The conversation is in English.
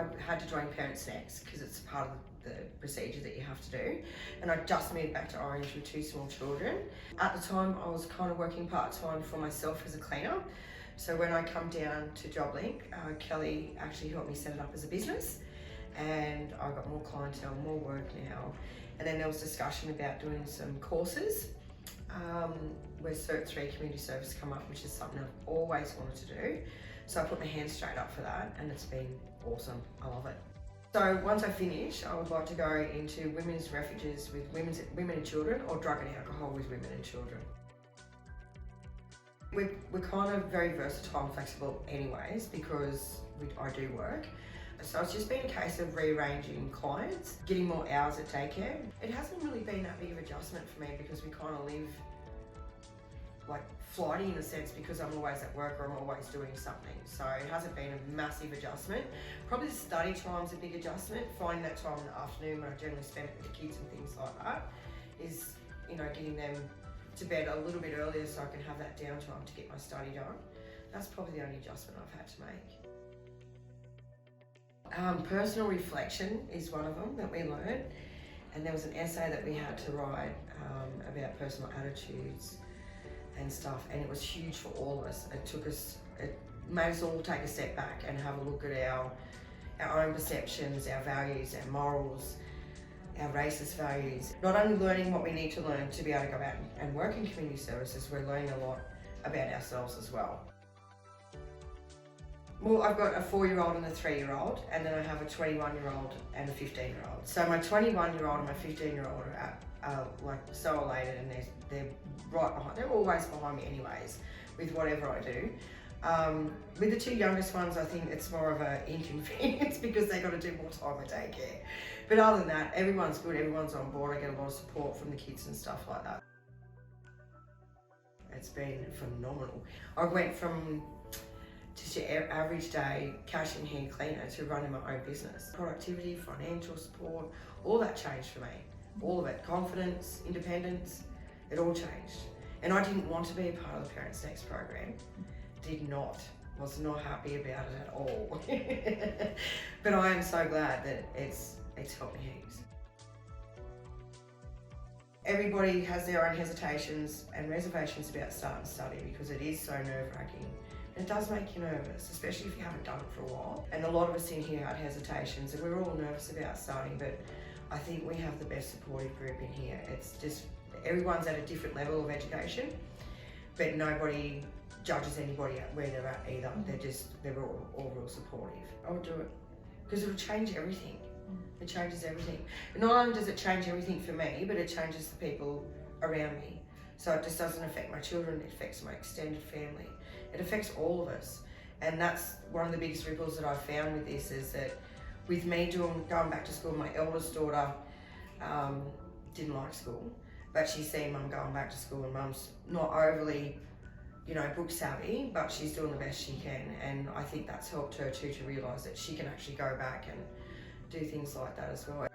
I had to join Parents Next because it's part of the procedure that you have to do. And I just moved back to Orange with 2 small children. At the time, I was kind of working part-time for myself as a cleaner. So when I come down to Joblink, Kelly actually helped me set it up as a business, and I got more clientele, more work now. And then there was discussion about doing some courses where Cert 3 community service come up, which is something I've always wanted to do. So I put my hand straight up for that, and it's been awesome. I love it. So once I finish, I would like to go into women's refuges with women and children, or drug and alcohol with women and children. We're kind of very versatile and flexible anyways, because I do work. So it's just been a case of rearranging clients, getting more hours at daycare. It hasn't really been that big of an adjustment for me because we kind of live like flighty in a sense, because I'm always at work or I'm always doing something. So it hasn't been a massive adjustment. Probably the study time's a big adjustment. Finding that time in the afternoon when I generally spend it with the kids and things like that is, you know, getting them to bed a little bit earlier so I can have that downtime to get my study done. That's probably the only adjustment I've had to make. Personal reflection is one of them that we learned, and there was an essay that we had to write about personal attitudes and stuff, and it was huge for all of us. It made us all take a step back and have a look at our own perceptions, our values, our morals, our racist values. Not only learning what we need to learn to be able to go out and work in community services, we're learning a lot about ourselves as well. Well, I've got a 4-year-old and a 3-year-old, and then I have a 21-year-old and a 15-year-old. So my 21-year-old and my 15-year-old are like so elated, and they're right behind. They're always behind me anyways, with whatever I do. With the 2 youngest ones, I think it's more of an inconvenience because they got to do more time at daycare. But other than that, everyone's good. Everyone's on board. I get a lot of support from the kids and stuff like that. It's been phenomenal. I went from just your average day cash in hand cleaner to running my own business. Productivity, financial support, all that changed for me. All of it. Confidence, independence, it all changed. And I didn't want to be a part of the Parents Next program. Was not happy about it at all. But I am so glad that it's helped me heaps. Everybody has their own hesitations and reservations about starting study because it is so nerve-wracking. And it does make you nervous, especially if you haven't done it for a while. And a lot of us in here had hesitations, and we're all nervous about starting, but I think we have the best supportive group in here. It's just, everyone's at a different level of education, but nobody judges anybody where they're at either. They're all real supportive. I would do it because it'll change everything. It changes everything. And not only does it change everything for me, but it changes the people around me. So it just doesn't affect my children, it affects my extended family. It affects all of us. And that's one of the biggest ripples that I've found with this, is that with me going back to school, my eldest daughter didn't like school, but she's seen mum going back to school, and mum's not overly, you know, book savvy, but she's doing the best she can. And I think that's helped her too, to realise that she can actually go back and do things like that as well.